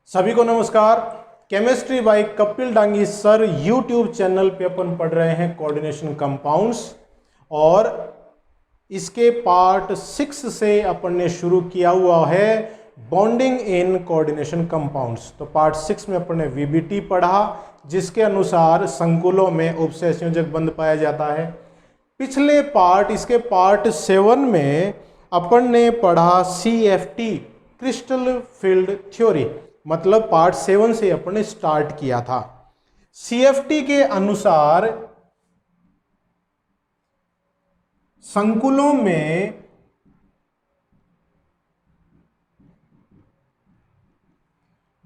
सभी को नमस्कार। Chemistry bye Kapil Dangi sir YouTube channel पे अपन पढ़ रहे हैं कोऑर्डिनेशन कंपाउंड्स और इसके पार्ट 6 से अपन ने शुरू किया हुआ है बॉन्डिंग इन कोऑर्डिनेशन कंपाउंड्स। तो पार्ट 6 में अपन ने वीबीटी पढ़ा जिसके अनुसार संकुलों में उपसंयोजक बंध पाया जाता है। पिछले पार्ट इसके पार्ट 7 में अपन ने पढ़ा CFT क्रिस्टल फील्ड थ्योरी, मतलब पार्ट 7 से अपन ने स्टार्ट किया था। CFT के अनुसार संकुलों में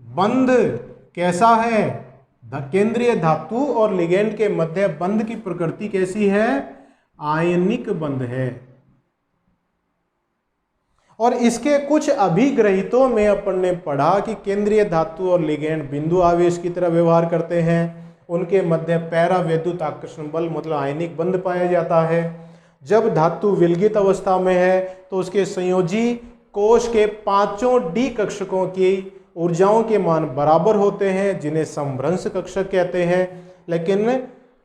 बंध कैसा है, केंद्रीय धातु और लिगेंड के मध्य बंध की प्रकृति कैसी है, आयनिक बंध है। और इसके कुछ अभिग्रहितों में अपन ने पढ़ा कि केंद्रीय धातु और लिगेंड बिंदु आवेश की तरह व्यवहार करते हैं, उनके मध्य पैरा वैद्युत आकर्षण बल मतलब आयनिक बंध पाया जाता है। जब धातु विलगित अवस्था में है तो उसके संयोजी कोश के पांचों डी कक्षकों की ऊर्जाओं के मान बराबर होते हैं जिन्हें समभ्रंश कक्षक कहते हैं। लेकिन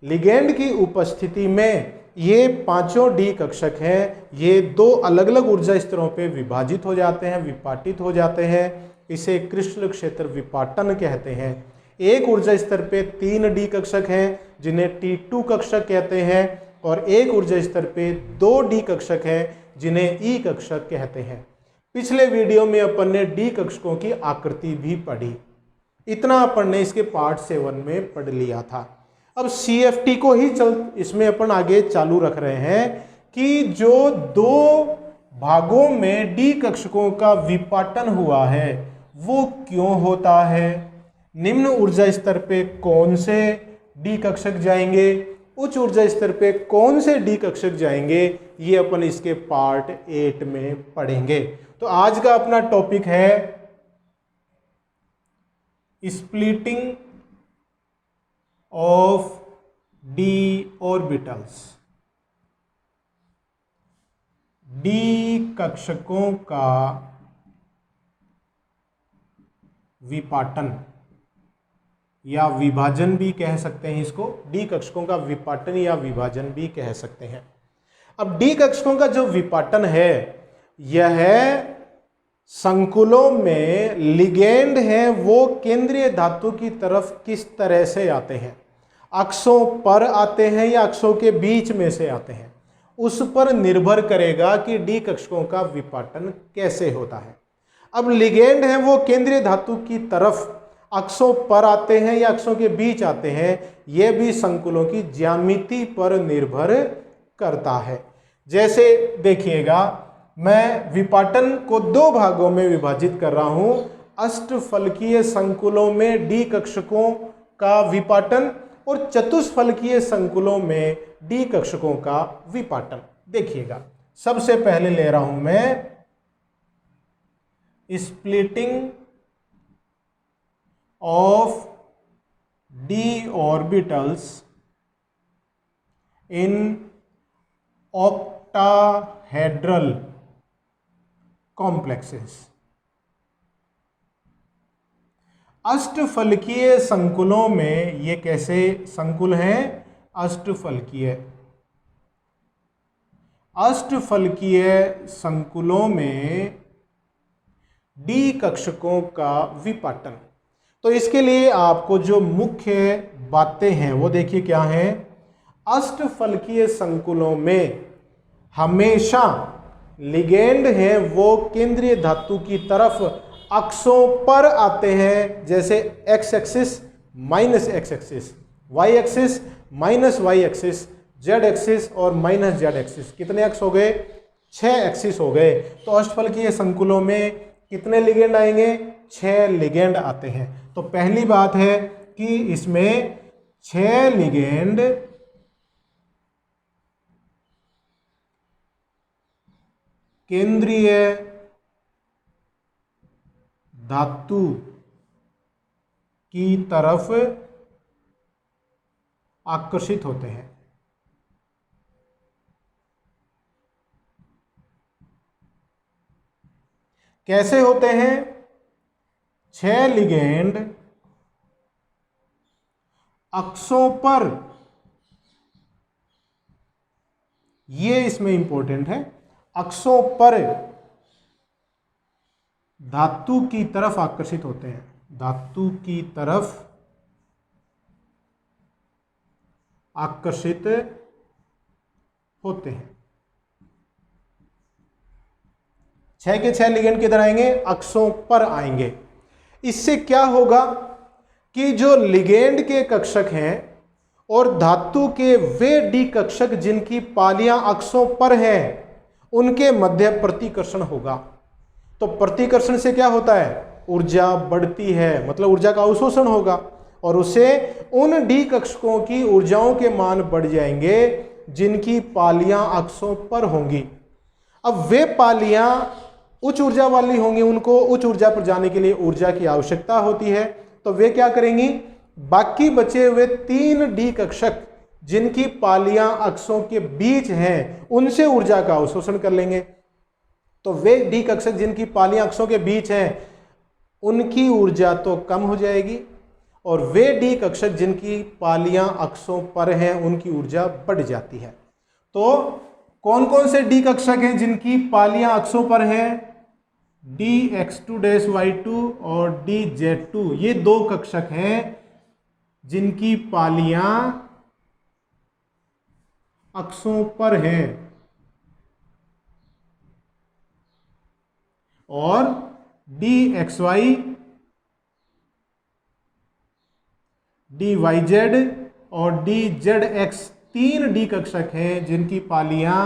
लिगेंड की उपस्थिति में ये पांचों डी कक्षक हैं, ये दो अलग अलग ऊर्जा स्तरों पे विभाजित हो जाते हैं, विपाटित हो जाते हैं। इसे क्रिस्टल क्षेत्र विपाटन कहते हैं। एक ऊर्जा स्तर पे 3 डी कक्षक हैं जिन्हें T2 कक्षक कहते हैं और एक ऊर्जा स्तर पे 2 डी कक्षक हैं जिन्हें ई कक्षक कहते हैं। पिछले वीडियो में अपन ने डी कक्षकों की आकृति भी पढ़ी। इतना अपन ने इसके पार्ट 7 में पढ़ लिया था। अब CFT को ही इसमें अपन आगे चालू रख रहे हैं कि जो दो भागों में डी कक्षकों का विपाटन हुआ है वो क्यों होता है, निम्न ऊर्जा स्तर पे कौन से डी कक्षक जाएंगे, उच्च ऊर्जा स्तर पे कौन से डी कक्षक जाएंगे, ये अपन इसके पार्ट 8 में पढ़ेंगे। तो आज का अपना टॉपिक है splitting of d orbitals, d कक्षकों का विपाटन या विभाजन भी कह सकते हैं। इसको डी कक्षकों का विपाटन या विभाजन भी कह सकते हैं। अब डी कक्षकों का जो विपाटन है यह संकुलों में लिगेंड है वो केंद्रीय धातु की तरफ किस तरह से आते हैं, अक्षों पर आते हैं या अक्षों के बीच में से आते हैं, उस पर निर्भर करेगा कि डी कक्षकों का विपाटन कैसे होता है। अब लिगेंड है वो केंद्रीय धातु की तरफ अक्षों पर आते हैं या अक्षों के बीच आते हैं, यह भी संकुलों की ज्यामिति पर निर्भर करता है। जैसे देखिएगा, मैं विपाटन को 2 भागों में विभाजित कर रहा हूं, अष्टफलकीय संकुलों में डी कक्षकों का विपाटन और चतुष्फलकीय संकुलों में डी कक्षकों का विपाटन। देखिएगा, सबसे पहले ले रहा हूं मैं splitting of d orbitals in octahedral complexes. अष्टफलकीय संकुलों में ये कैसे संकुल हैं, अष्टफलकीय। अष्टफलकीय संकुलों में डी कक्षकों का विपाटन। तो इसके लिए आपको जो मुख्य बातें हैं वो देखिए क्या हैं। अष्टफलकीय संकुलों में हमेशा लिगेंड हैं वो केंद्रीय धातु की तरफ अक्षों पर आते हैं, जैसे X axis minus X axis, Y axis minus Y axis, Z axis और माइनस जेड एक्सिस। कितने एक्स हो गए, 6 एक्सिस हो गए। तो अष्टफलकीय संकुलों में कितने लिगेंड आएंगे, 6 लिगेंड आते हैं। तो पहली बात है कि इसमें 6 लिगेंड केंद्रीय धातु की तरफ आकर्षित होते हैं। कैसे होते हैं, 6 लिगेंड अक्षों पर, ये इसमें इंपॉर्टेंट है, अक्षों पर धातु की तरफ आकर्षित होते हैं, धातु की तरफ आकर्षित होते हैं। 6 के 6 लिगेंड किधर आएंगे? अक्षों पर आएंगे। इससे क्या होगा कि जो लिगेंड के कक्षक हैं और धातु के वे डी कक्षक जिनकी पालियां अक्षों पर हैं, उनके मध्य प्रतिकर्षण होगा। तो प्रतिकर्षण से क्या होता है? ऊर्जा बढ़ती है, मतलब ऊर्जा का अवशोषण होगा और उससे उन डी कक्षकों की ऊर्जाओं के मान बढ़ जाएंगे जिनकी पालियां अक्षों पर होंगी। अब वे पालियां उच्च ऊर्जा वाली होंगी, उनको उच्च ऊर्जा पर जाने के लिए ऊर्जा की आवश्यकता होती है, तो वे क्या करेंगी? बाकी बचे हुए 3 डी कक्षक जिनकी पालियां अक्षों के बीच हैं, उनसे ऊर्जा का अवशोषण कर लेंगे। तो वे डी कक्षक जिनकी पालियां अक्षों के बीच हैं, उनकी ऊर्जा तो कम हो जाएगी और वे डी कक्षक जिनकी पालियां अक्षों पर हैं, उनकी ऊर्जा बढ़ जाती है। तो कौन कौन से डी कक्षक हैं जिनकी पालियां अक्षों पर हैं? dx2-y2 और dz2, ये 2 कक्षक हैं जिनकी पालियां अक्षों पर हैं। और dxy, dyz और dzx 3 डी कक्षक हैं जिनकी पालियां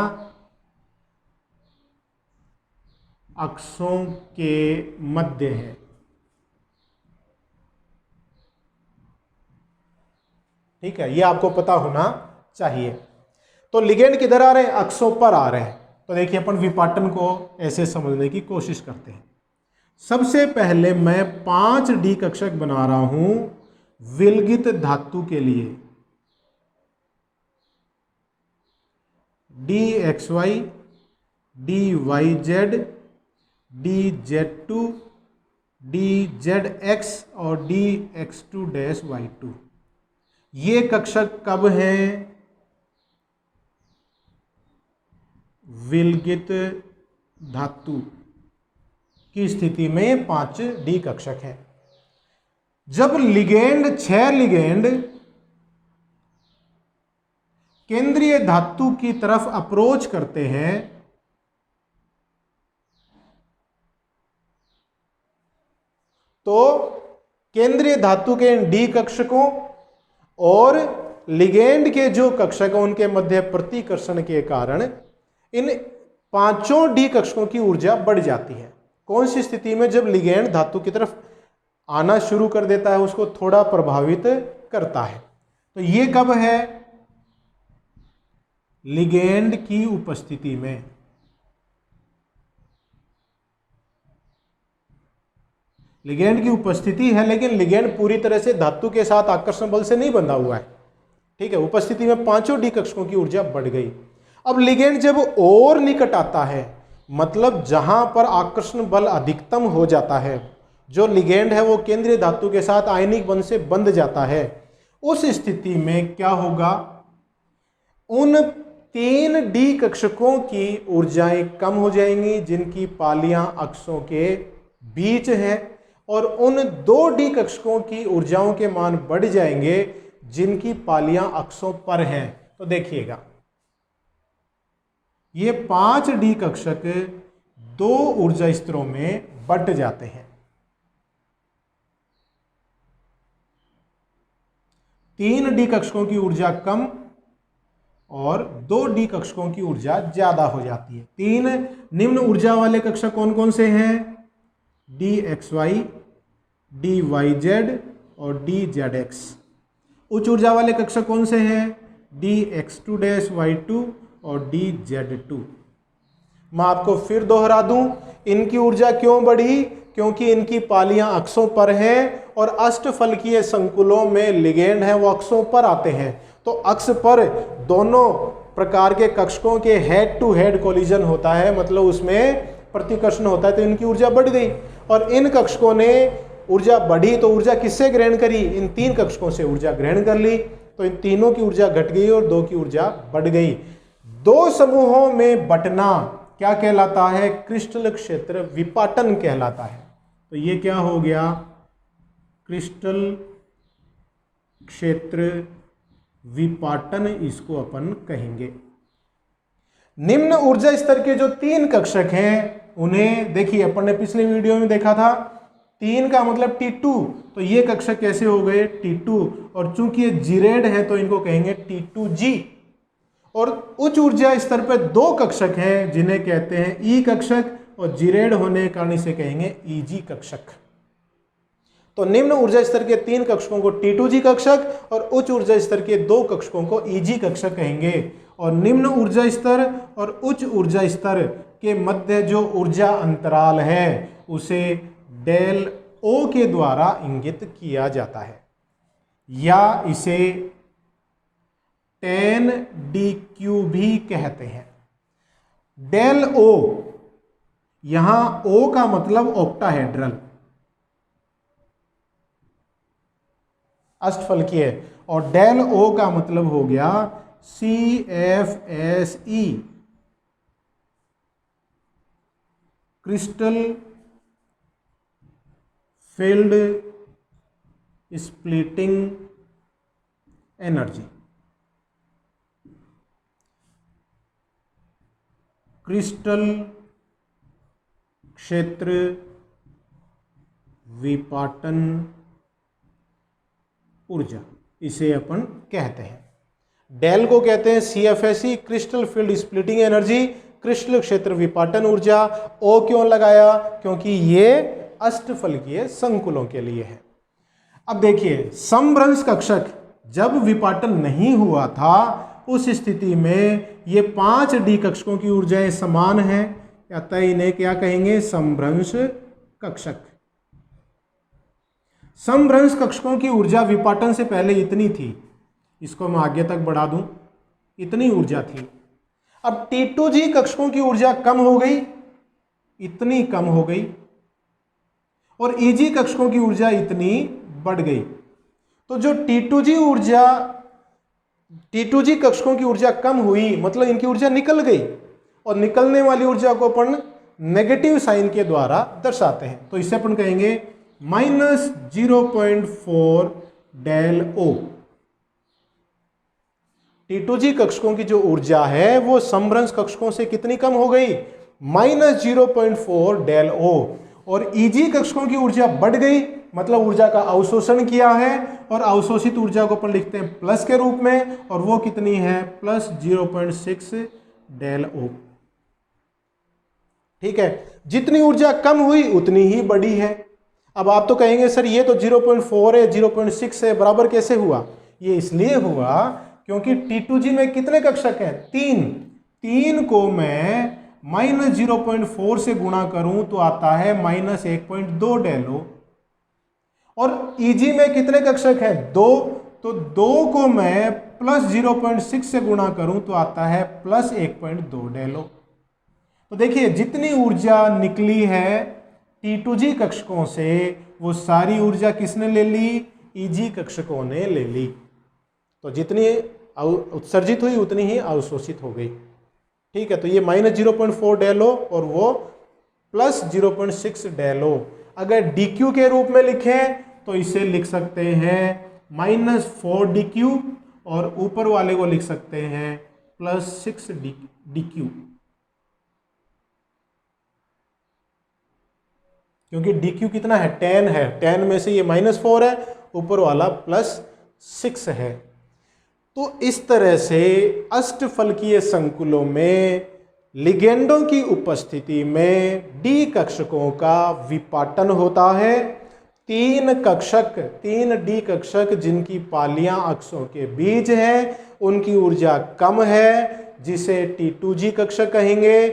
अक्षों के मध्य है। ठीक है, ये आपको पता होना चाहिए। तो लिगेंड किधर आ रहे हैं? अक्षों पर आ रहे हैं। तो देखिए अपन विपाटन को ऐसे समझने की कोशिश करते हैं। सबसे पहले मैं 5 डी कक्षक बना रहा हूं विलगित धातु के लिए। dxy, dyz, dz2, dzx और dx2-y2। ये कक्षक कब हैं? विलगित धातु की स्थिति में 5 डी कक्षक हैं। जब लिगेंड 6 लिगेंड केंद्रीय धातु की तरफ अप्रोच करते हैं, तो केंद्रीय धातु के डी कक्षकों और लिगेंड के जो कक्षक हैं उनके मध्य प्रतिकर्षण के कारण इन 5 डी कक्षकों की ऊर्जा बढ़ जाती है। कौन सी स्थिति में? जब लिगेंड धातु की तरफ आना शुरू कर देता है, उसको थोड़ा प्रभावित करता है। तो ये कब है? लिगेंड की उपस्थिति में। लिगेंड की उपस्थिति है, लेकिन लिगेंड पूरी तरह से धातु के साथ आकर्षण बल से नहीं बंधा हुआ है। ठीक है, उपस्थिति में 5 डी कक्षकों की ऊर्जा बढ़ गई। अब लिगेंड जब और निकट आता है, मतलब जहां पर आकर्षण बल अधिकतम हो जाता है, जो लिगेंड है वो केंद्रीय धातु के साथ आयनिक बंध से बंध जाता है, उस स्थिति में क्या होगा? उन 3 डी कक्षकों की ऊर्जाएं कम हो जाएंगी जिनकी पालियां अक्षों के बीच हैं, और उन 2 डी कक्षकों की ऊर्जाओं के मान बढ़ जाएंगे जिनकी पालियां अक्षों पर हैं। तो देखिएगा, ये 5 डी कक्षक 2 ऊर्जा स्तरों में बंट जाते हैं। 3 डी कक्षकों की ऊर्जा कम और 2 डी कक्षकों की ऊर्जा ज्यादा हो जाती है। 3 निम्न ऊर्जा वाले कक्षक कौन कौन से हैं? dxy, dyz और dzx। उच्च ऊर्जा वाले कक्षक कौन से हैं? dx2-y2 और dz2। मैं आपको फिर दोहरा दूं, इनकी ऊर्जा क्यों बढ़ी? क्योंकि इनकी पालियां अक्षों पर हैं और अष्टफलकीय संकुलों में लिगेंड हैं वो अक्षों पर आते हैं। तो अक्ष पर दोनों प्रकार के कक्षकों के हेड टू हेड कोलिजन होता है, मतलब उसमें प्रतिकर्षण होता है, तो इनकी ऊर्जा बढ़ गई। और इन कक्षकों ने ऊर्जा बढ़ी तो ऊर्जा किससे ग्रहण करी, इन 3 कक्षकों से ऊर्जा ग्रहण कर ली, तो इन तीनों की ऊर्जा घट गई और 2 की ऊर्जा बढ़ गई। 2 समूहों में बंटना क्या कहलाता है, क्रिस्टल क्षेत्र विपाटन कहलाता है। तो ये क्या हो गया, क्रिस्टल क्षेत्र विपाटन, इसको अपन कहेंगे। निम्न ऊर्जा स्तर के जो 3 कक्षक हैं उन्हें देखिए, अपन ने पिछले वीडियो में देखा था 3 का मतलब T2, तो ये कक्षक कैसे हो गए T2, और चूंकि ये जीरेड है तो इनको कहेंगे T2G। और उच्च ऊर्जा स्तर पर 2 कक्षक हैं जिन्हें कहते हैं ई कक्षक, और जीरेड होने के कारण इसे कहेंगे EG कक्षक। तो निम्न ऊर्जा स्तर के 3 कक्षकों को T2G कक्षक और उच्च ऊर्जा स्तर के 2 कक्षकों को EG कक्षक कहेंगे। और निम्न ऊर्जा स्तर और उच्च ऊर्जा स्तर के मध्य जो ऊर्जा अंतराल है उसे डेल O के द्वारा इंगित किया जाता है, या इसे tan dq भी कहते हैं। डेल O, यहां O का मतलब ऑक्टाहेड्रल, अष्टफलकीय, और डेल O का मतलब हो गया CFSE, crystal field splitting energy. Crystal क्षेत्र विपाटन ऊर्जा, इसे अपन कहते हैं। डेल को कहते हैं CFSE, crystal field splitting energy, crystal क्षेत्र विपाटन ऊर्जा। O क्यों लगाया, क्योंकि ये अष्टफलकीय संकुलों के लिए है। अब देखिए, समभ्रंश कक्षक जब विपाटन नहीं हुआ था उस स्थिति में ये 5 डी कक्षकों की ऊर्जाएं समान हैं, अतः इन्हें क्या कहेंगे, समभ्रंश कक्षक। समभ्रंश कक्षकों की ऊर्जा विपाटन से पहले इतनी थी, इसको मैं आगे तक बढ़ा दूं, इतनी ऊर्जा थी। अब T2G कक्षकों की ऊर्जा कम हो गई, इतनी कम हो गई, और EG कक्षकों की ऊर्जा इतनी बढ़ गई। तो जो T2G कक्षकों की ऊर्जा कम हुई, मतलब इनकी ऊर्जा निकल गई, और निकलने वाली ऊर्जा को अपन नेगेटिव साइन के द्वारा दर्शाते हैं। तो इसे अपन कहेंगे -0.4 डेल O। T2G कक्षकों की जो ऊर्जा है वो समभ्रंश कक्षकों से कितनी कम हो गई, -0.4 डेल O। और EG कक्षकों की ऊर्जा बढ़ गई, मतलब ऊर्जा का अवशोषण किया है, और अवशोषित ऊर्जा को अपन लिखते हैं प्लस के रूप में, और वो कितनी है, +0.6 डेल O। ठीक है, जितनी ऊर्जा कम हुई उतनी ही बड़ी है। अब आप तो कहेंगे सर ये तो 0.4 है, 0.6 है, बराबर कैसे हुआ? ये इसलिए हुआ क्योंकि T2G में कितने कक्षक हैं, 3 को मैं -0.4 से गुणा करूं तो आता है -1.2 डेल O। और EG में कितने कक्षक हैं, 2, तो 2 को मैं +0.6 से गुणा करूं तो आता है +1.2 डेल O। तो देखिए, जितनी ऊर्जा निकली है T2G कक्षकों से वो सारी ऊर्जा किसने ले ली, EG कक्षकों ने ले ली। तो जितनी उत्सर्जित हुई उतनी ही अवशोषित हो गई। ठीक है, तो ये -0.4 डेल O और वो +0.6 डेल O। अगर dq के रूप में लिखें तो इसे लिख सकते हैं -4 dq, और ऊपर वाले को लिख सकते हैं +6 dq, क्योंकि dq कितना है, 10 है, 10 में से ये -4 है, ऊपर वाला +6 है। तो इस तरह से अष्टफलकीय संकुलों में लिगेंडों की उपस्थिति में डी कक्षकों का विपाटन होता है। 3 डी कक्षक जिनकी पालियां अक्षों के बीच हैं उनकी ऊर्जा कम है, जिसे T2G कक्षक कहेंगे।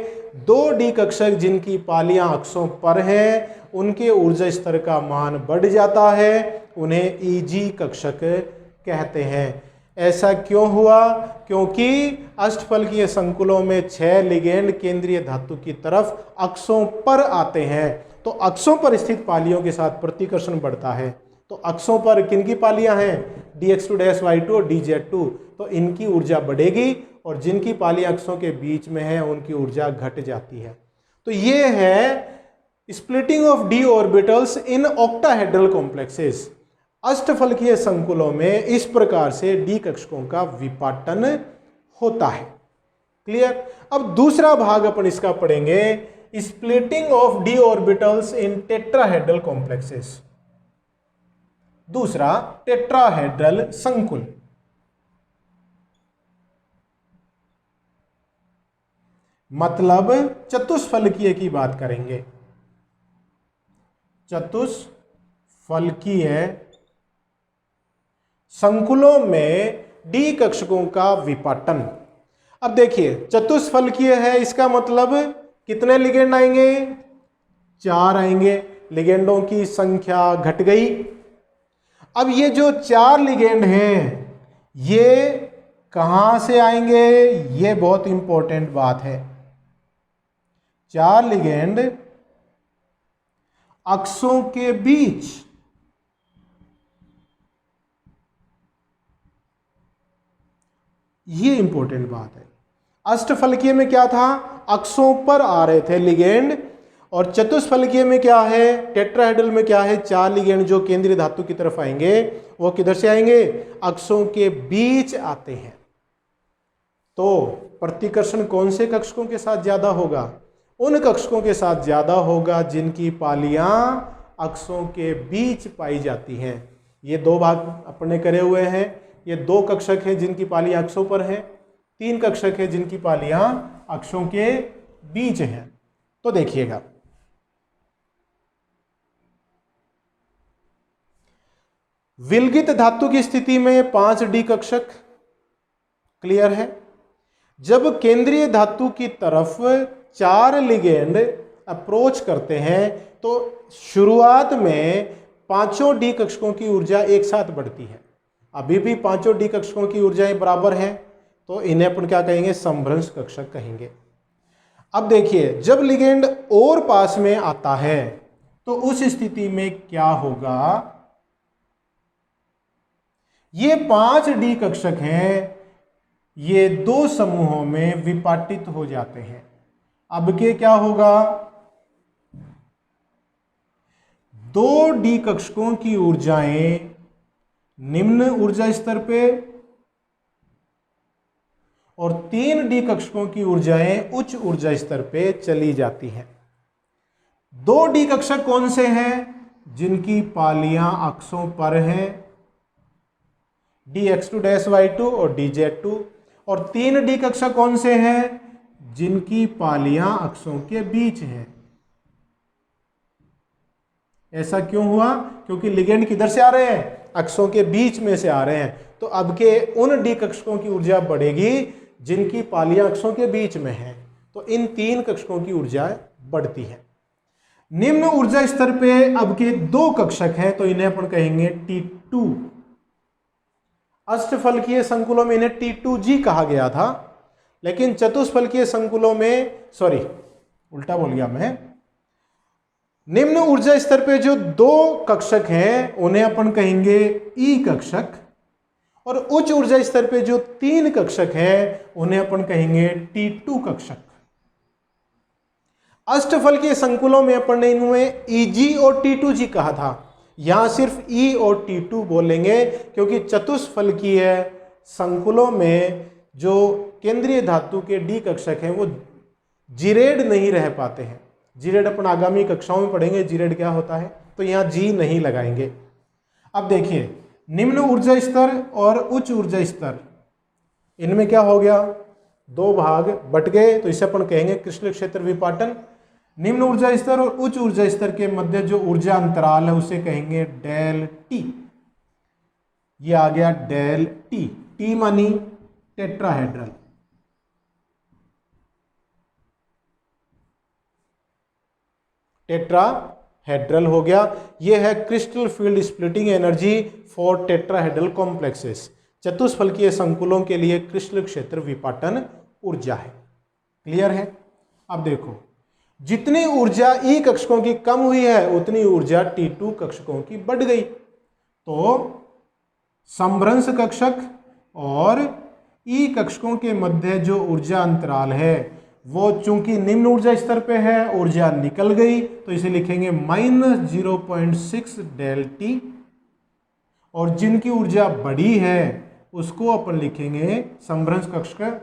2 डी कक्षक जिनकी पालियां अक्षों पर हैं उनके ऊर्जा स्तर का मान बढ़ जाता है, उन्हें EG कक्षक कहते हैं। ऐसा क्यों हुआ? क्योंकि अष्टफलकीय संकुलों में 6 लिगेंड केंद्रीय धातु की तरफ अक्षों पर आते हैं, तो अक्षों पर स्थित पालियों के साथ प्रतिकर्षण बढ़ता है। तो अक्षों पर किनकी पालियां हैं, dx2-y2 और dz2, तो इनकी ऊर्जा बढ़ेगी और जिनकी पालियां अक्षों के बीच में है उनकी ऊर्जा घट जाती है। तो ये है splitting of d orbitals in octahedral complexes. अष्टफलकीय संकुलों में इस प्रकार से डी कक्षकों का विपाटन होता है। क्लियर। अब दूसरा भाग अपन इसका पढ़ेंगे, splitting of d orbitals in tetrahedral complexes. दूसरा टेट्राहेड्रल संकुल। मतलब चतुष्फलकीय की बात करेंगे। चतुष्फलकीय संकुलों में डी कक्षकों का विपाटन। अब देखिए चतुष्फलकीय है, इसका मतलब कितने लिगेंड आएंगे, 4 आएंगे। लिगेंडों की संख्या घट गई। अब ये जो 4 लिगेंड हैं ये कहां से आएंगे, ये बहुत इंपॉर्टेंट बात है। 4 लिगेंड अक्षों के बीच ये इंपॉर्टेंट बात है। अष्टफलकीय में क्या था, अक्षों पर आ रहे थे लिगेंड, और चतुष्फलकीय में क्या है, टेट्राहेड्रल में क्या है, 4 लिगेंड जो केंद्रीय धातु की तरफ आएंगे वो किधर से आएंगे, अक्षों के बीच आते हैं। तो प्रतिकर्षण कौन से कक्षकों के साथ ज्यादा होगा, उन कक्षकों के साथ ज्यादा होगा जिनकी पालियां अक्षों के बीच पाई जाती हैं। ये 2 भाग अपने करे हुए हैं। ये 2 कक्षक हैं जिनकी पालियां अक्षों पर हैं, 3 कक्षक हैं जिनकी पालियां अक्षों के बीच हैं। तो देखिएगा, विलगित धातु की स्थिति में 5 डी कक्षक। क्लियर है। जब केंद्रीय धातु की तरफ 4 लिगेंड अप्रोच करते हैं तो शुरुआत में 5 डी कक्षकों की ऊर्जा एक साथ बढ़ती है। अभी भी 5 डी कक्षकों की ऊर्जाएं बराबर हैं, तो इन्हें अपन क्या कहेंगे, समभ्रंश कक्षक कहेंगे। अब देखिए जब लिगेंड और पास में आता है तो उस स्थिति में क्या होगा, ये 5 डी कक्षक हैं, ये 2 समूहों में विपाटित हो जाते हैं। अब के क्या होगा, 2 डी कक्षकों की ऊर्जाएं निम्न ऊर्जा स्तर पे और 3 डी कक्षकों की ऊर्जाएं उच्च ऊर्जा स्तर पे चली जाती हैं। 2 डी कक्षक कौन से हैं, जिनकी पालियां अक्षों पर हैं, dx2-y2 और dz2, और 3 डी कक्षक कौन से हैं, जिनकी पालियां अक्षों के बीच हैं। ऐसा क्यों हुआ, क्योंकि लिगेंड किधर से आ रहे हैं, अक्षों के बीच में से आ रहे हैं। तो अब के उन डी कक्षकों की ऊर्जा बढ़ेगी जिनकी पालियां अक्षों के बीच में हैं। तो इन 3 कक्षकों की ऊर्जा बढ़ती है। निम्न ऊर्जा स्तर पे अब के 2 कक्षक हैं, तो इन्हें अपन कहेंगे T2। अष्टफलकीय संकुलों में इन्हें T2G कहा गया था, लेकिन चतुष्फलकीय संकुलों में, सॉरी उल्टा बोल गया मैं, निम्न ऊर्जा स्तर पे जो 2 कक्षक हैं उन्हें अपन कहेंगे ई कक्षक, और उच्च ऊर्जा स्तर पे जो 3 कक्षक हैं उन्हें अपन कहेंगे T2 कक्षक। अष्टफलकीय संकुलों में अपन ने इनमें EG और T2G कहा था, यहां सिर्फ E और T2 बोलेंगे, क्योंकि चतुष्फलकीय संकुलों में जो केंद्रीय धातु के डी कक्षक हैं वो जीरेड नहीं रह पाते हैं। जीरेड अपन आगामी कक्षाओं में पढ़ेंगे जीरेड क्या होता है, तो यहां जी नहीं लगाएंगे। अब देखिए निम्न ऊर्जा स्तर और उच्च ऊर्जा स्तर, इनमें क्या हो गया, 2 भाग बट गए, तो इसे अपन कहेंगे क्रिस्टल क्षेत्र विपाटन। निम्न ऊर्जा स्तर और उच्च ऊर्जा स्तर के मध्य जो ऊर्जा अंतराल है उसे कहेंगे डेल टी। ये आ गया डेल टी, टी मानी टेट्राहेड्रल। टेट्राहेड्रल हो गया। ये है crystal field splitting energy for tetrahedral complexes. चतुष्फलकीय संकुलों के लिए क्रिस्टल क्षेत्र विपाटन ऊर्जा है। क्लियर है। अब देखो जितनी ऊर्जा ई कक्षकों की कम हुई है उतनी ऊर्जा T2 कक्षकों की बढ़ गई। तो समभ्रंश कक्षक और ई कक्षकों के मध्य जो ऊर्जा अंतराल है वो चूंकि निम्न ऊर्जा स्तर पे है, ऊर्जा निकल गई, तो इसे लिखेंगे -0.6 डेल टी, और जिनकी ऊर्जा बड़ी है उसको अपन लिखेंगे समभ्रंश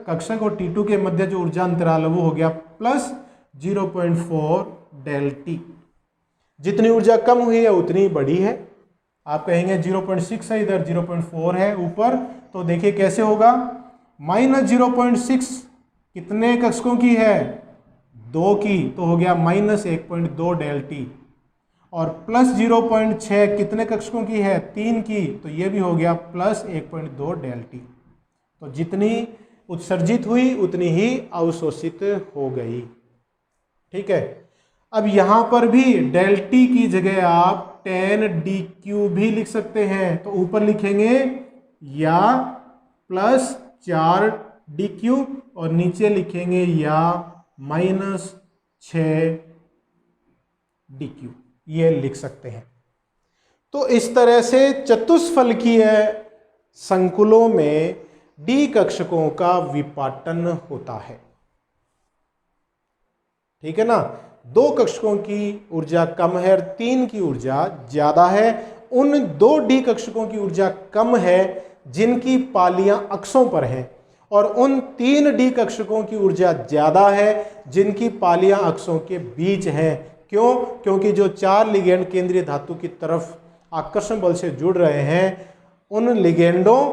कक्षक और T2 के मध्य जो ऊर्जा अंतराल है वो हो गया +0.4 डेल टी। जितनी ऊर्जा कम हुई है उतनी बड़ी है। आप कहेंगे 0.6 है, इधर 0.4 है ऊपर, तो देखिए कैसे होगा। -0.6 कितने कक्षकों की है, 2 की, तो हो गया -1.2 डेल टी, और +0.6 कितने कक्षकों की है, 3 की, तो ये भी हो गया +1.2 डेल टी। तो जितनी उत्सर्जित हुई उतनी ही अवशोषित हो गई। ठीक है, अब यहां पर भी डेल टी की जगह आप 10dq भी लिख सकते हैं, तो ऊपर लिखेंगे या +4dq और नीचे लिखेंगे या -6dq, ये लिख सकते हैं। तो इस तरह से चतुष्फलकीय संकुलों में डी कक्षकों का विपाटन होता है। ठीक है ना, 2 कक्षकों की ऊर्जा कम है और 3 की ऊर्जा ज्यादा है। उन 2 डी कक्षकों की ऊर्जा कम है जिनकी पालियां अक्षों पर हैं, और उन 3 डी कक्षकों की ऊर्जा ज्यादा है जिनकी पालियां अक्षों के बीच हैं। क्यों? क्योंकि जो 4 लिगेंड केंद्रीय धातु की तरफ आकर्षण बल से जुड़ रहे हैं, उन लिगेंडों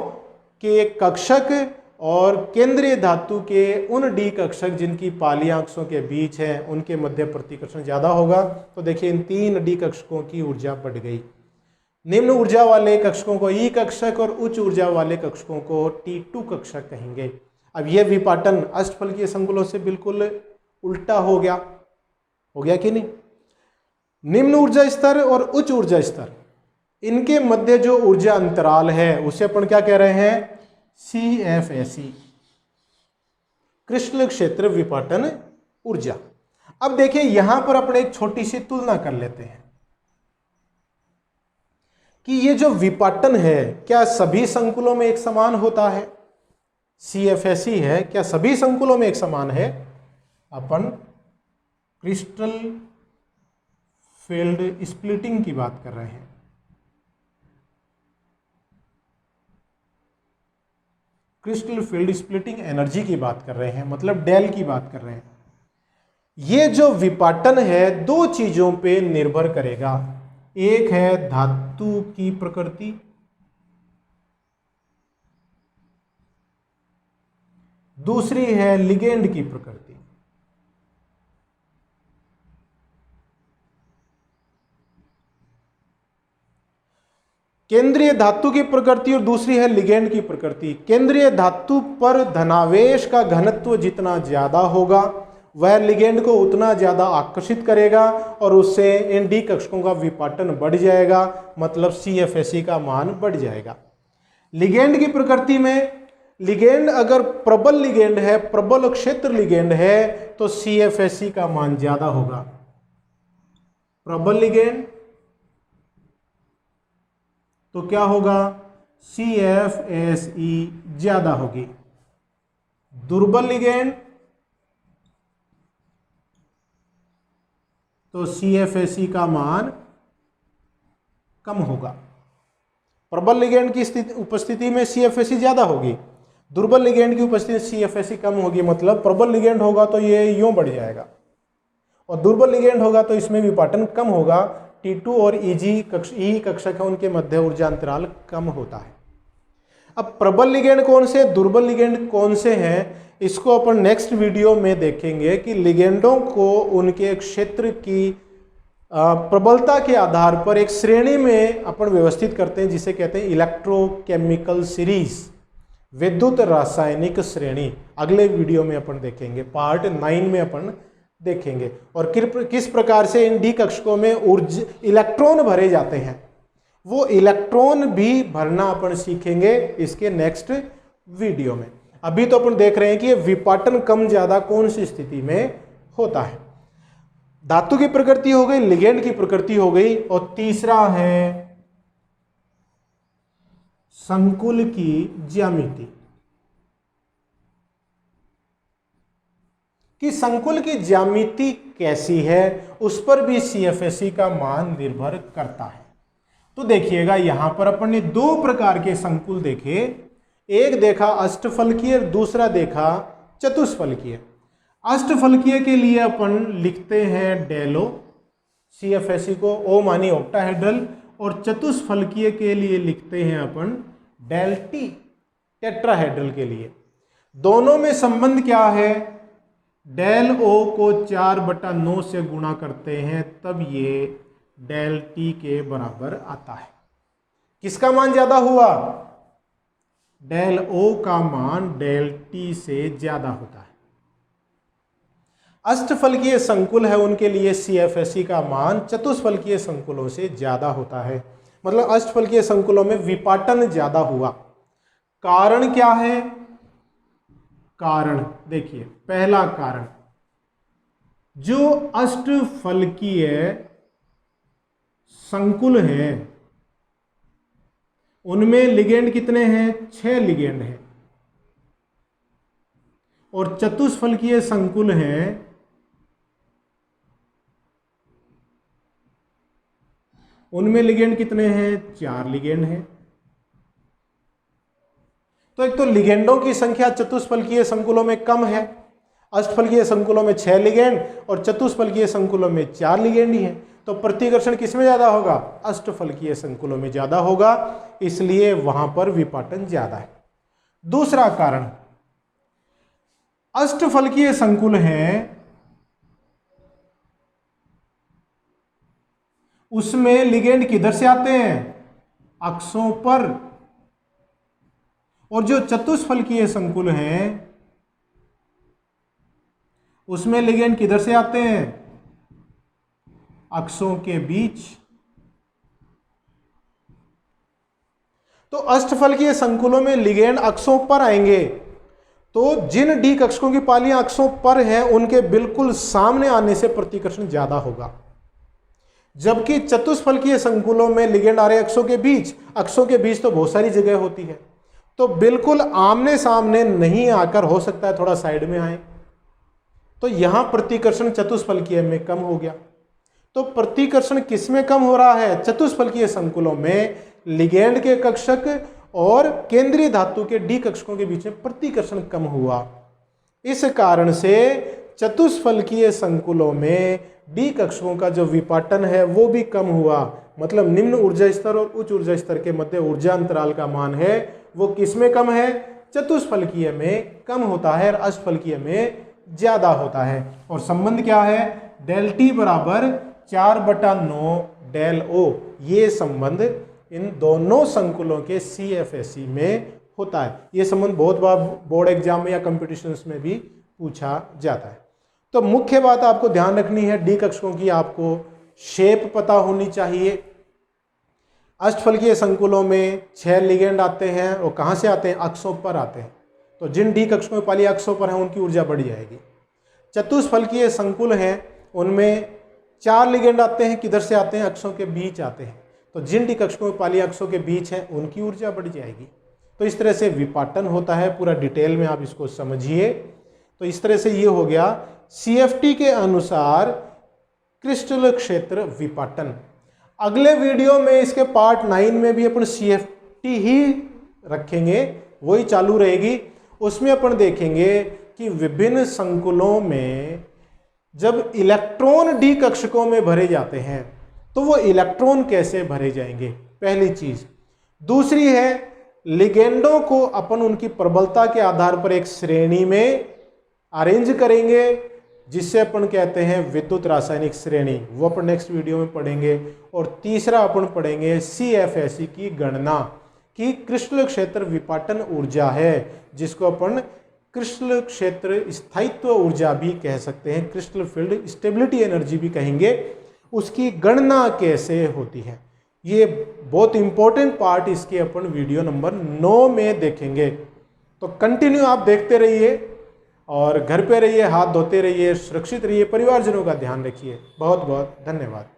के कक्षक और केंद्रीय धातु के उन डी कक्षक जिनकी पालियां अक्षों के बीच हैं उनके मध्य प्रतिकर्षण ज्यादा होगा। तो देखिए इन 3 डी कक्षकों की ऊर्जा बढ़ गई। निम्न ऊर्जा वाले कक्षकों को ई कक्षक और उच्च ऊर्जा वाले कक्षकों को T2 कक्षक कहेंगे। अब यह विपाटन अष्टफलकीय संकुलों से बिल्कुल उल्टा हो गया कि नहीं। निम्न ऊर्जा स्तर और उच्च ऊर्जा स्तर, इनके मध्य जो ऊर्जा अंतराल है उसे अपन क्या कह रहे हैं, CFSE, कृष्ण क्षेत्र विपाटन ऊर्जा। अब देखिए यहां पर अपन एक छोटी सी तुलना कर लेते हैं कि ये जो विपाटन है क्या सभी संकुलों में एक समान होता है। CFSE है, क्या सभी संकुलों में एक समान है। अपन क्रिस्टल फील्ड स्प्लिटिंग की बात कर रहे हैं। क्रिस्टल फील्ड स्प्लिटिंग एनर्जी की बात कर रहे हैं, मतलब डेल की बात कर रहे हैं। ये जो विपाटन है 2 चीजों पे निर्भर करेगा। एक है धातु की प्रकृति, दूसरी है लिगेंड की प्रकृति। केंद्रीय धातु की प्रकृति और दूसरी है लिगेंड की प्रकृति। केंद्रीय धातु पर धनावेश का घनत्व जितना ज्यादा होगा वह लिगेंड को उतना ज्यादा आकर्षित करेगा और उससे इन डी कक्षकों का विपाटन बढ़ जाएगा, मतलब CFSE का मान बढ़ जाएगा। लिगेंड की प्रकृति में लिगेंड अगर प्रबल लिगेंड है, प्रबल क्षेत्र लिगेंड है, तो CFSE का मान ज्यादा होगा। प्रबल लिगेंड तो क्या होगा, CFSE ज्यादा होगी। दुर्बल लिगेंड तो CFSE का मान कम होगा। प्रबल लिगेंड की उपस्थिति में CFSE ज्यादा होगी, दुर्बल लिगेंड की उपस्थिति में CFSE कम होगी। मतलब प्रबल लिगेंड होगा तो ये यूं बढ़ जाएगा और दुर्बल लिगेंड होगा तो इसमें विपाटन कम होगा। T2 और ई कक्षक है, उनके मध्य ऊर्जा अंतराल कम होता है। अब प्रबल लिगेंड कौन से, दुर्बल लिगेंड कौन से हैं, इसको अपन नेक्स्ट वीडियो में देखेंगे कि लिगेंडों को उनके क्षेत्र की प्रबलता के आधार पर एक श्रेणी में अपन व्यवस्थित करते हैं जिसे कहते हैं इलेक्ट्रोकेमिकल सीरीज, विद्युत रासायनिक श्रेणी। अगले वीडियो में अपन देखेंगे, पार्ट 9 में अपन देखेंगे और किस प्रकार से इन डी कक्षकों में ऊर्जा इलेक्ट्रॉन भरे जाते हैं। वो इलेक्ट्रॉन भी भरना अपन सीखेंगे इसके नेक्स्ट वीडियो में। अभी तो अपन देख रहे हैं कि ये विपाटन कम ज्यादा कौन सी स्थिति में होता है। धातु की प्रकृति हो गई, लिगेंड की प्रकृति हो गई, और तीसरा है संकुल की ज्यामिति, कि संकुल की ज्यामिति कैसी है उस पर भी CFSE का मान निर्भर करता है। तो देखिएगा यहां पर अपन ने दो प्रकार के संकुल देखे, एक देखा अष्टफलकीय, दूसरा देखा चतुष्फलकीय। अष्टफलकीय के लिए अपन लिखते हैं डेलो, CFSE को ओ मानी ऑक्टाहेड्रल, और चतुष्फलकीय के लिए लिखते हैं अपन डेल्टी, टेट्राहेड्रल के लिए। दोनों में संबंध क्या है, डेल ओ को 4/9 से गुणा करते हैं तब ये डेल टी के बराबर आता है। किसका मान ज्यादा हुआ, डेल ओ का मान डेल टी से ज्यादा होता है। अष्टफलकीय संकुल है उनके लिए CFSE का मान चतुष्फलकीय संकुलों से ज्यादा होता है, मतलब अष्टफलकीय संकुलों में विपाटन ज्यादा हुआ। कारण क्या है, कारण देखिए, पहला कारण, जो अष्टफलकीय संकुल है उनमें लिगेंड कितने हैं, 6 लिगेंड हैं, और चतुष्फलकीय संकुल हैं उनमें लिगेंड कितने हैं, 4 लिगेंड हैं। तो एक तो लिगेंडों की संख्या चतुष्फलकीय संकुलों में कम है, अष्टफलकीय संकुलों में 6 लिगेंड और चतुष्फलकीय संकुलों में 4 लिगेंड ही है, तो प्रतिकर्षण किसमें ज्यादा होगा, अष्टफलकीय संकुलों में ज्यादा होगा, इसलिए वहां पर विपाटन ज्यादा है। दूसरा कारण, अष्टफलकीय संकुल हैं उसमें लिगेंड किधर से आते हैं, अक्षों पर, और जो चतुष्फलकीय संकुल हैं उसमें लिगेंड किधर से आते हैं, अक्षों के बीच। तो अष्टफलकीय संकुलों में लिगेंड अक्षों पर आएंगे, तो जिन डी कक्षकों की पालियां अक्षों पर हैं उनके बिल्कुल सामने आने से प्रतिकर्षण ज्यादा होगा, जबकि चतुष्फलकीय संकुलों में लिगेंड आ रहे अक्षों के बीच, अक्षों के बीच तो बहुत सारी जगह होती है, तो बिल्कुल आमने सामने नहीं आकर, हो सकता है थोड़ा साइड में आए, तो यहां प्रतिकर्षण चतुष्फलकीय में कम हो गया। तो प्रतिकर्षण किस में कम हो रहा है, चतुष्फलकीय संकुलों में लिगेंड के कक्षक और केंद्रीय धातु के डी कक्षकों के बीच में प्रतिकर्षण कम हुआ। इस कारण से चतुष्फलकीय संकुलों में डी कक्षकों का जो विपाटन है वो भी कम हुआ, मतलब निम्न ऊर्जा स्तर और उच्च ऊर्जा स्तर के मध्य ऊर्जा अंतराल का मान है वो किस में कम है, चतुष्फलकीय में कम होता है और अष्टफलकीय में ज्यादा होता है। और संबंध क्या है, डेल टी बराबर 4/9 डेल ओ, ये संबंध इन दोनों संकुलों के CFSE में होता है। ये संबंध बहुत बार बोर्ड एग्जाम में या कंपटीशंस में भी पूछा जाता है। तो मुख्य बात आपको ध्यान रखनी है, डी कक्षकों की आपको शेप पता होनी चाहिए। अष्टफलकीय संकुलों में 6 लिगेंड आते हैं, और कहाँ से आते हैं, अक्षों पर आते हैं, तो जिन डी कक्षकों में पाली अक्षों पर हैं उनकी ऊर्जा बढ़ जाएगी। चतुष्फलकीय संकुल हैं उनमें 4 लिगेंड आते हैं, किधर से आते हैं, अक्षों के बीच आते हैं, तो जिन डी कक्षकों में पाली अक्षों के बीच हैं उनकी ऊर्जा बढ़ जाएगी। तो इस तरह से विपाटन होता है, पूरा डिटेल में आप इसको समझिए। तो इस तरह से ये हो गया CFT के अनुसार क्रिस्टल क्षेत्र विपाटन। अगले वीडियो में इसके पार्ट 9 में भी अपन CFT ही रखेंगे, वही चालू रहेगी। उसमें अपन देखेंगे कि विभिन्न संकुलों में जब इलेक्ट्रॉन डी कक्षकों में भरे जाते हैं तो वो इलेक्ट्रॉन कैसे भरे जाएंगे, पहली चीज। दूसरी है लिगेंडों को अपन उनकी प्रबलता के आधार पर एक श्रेणी में अरेंज करेंगे, जिससे अपन कहते हैं विद्युत रासायनिक श्रेणी, वो अपन नेक्स्ट वीडियो में पढ़ेंगे। और तीसरा अपन पढ़ेंगे CFSE की गणना की क्रिस्टल क्षेत्र विपाटन ऊर्जा है, जिसको अपन क्रिस्टल क्षेत्र स्थायित्व ऊर्जा भी कह सकते हैं, क्रिस्टल फील्ड स्टेबिलिटी एनर्जी भी कहेंगे। उसकी गणना कैसे होती है, ये बहुत इंपॉर्टेंट पार्ट इसके अपन वीडियो नंबर 9 में देखेंगे। तो कंटिन्यू आप देखते रहिए और घर पे रहिए, हाथ धोते रहिए, सुरक्षित रहिए, परिवारजनों का ध्यान रखिए। बहुत बहुत धन्यवाद।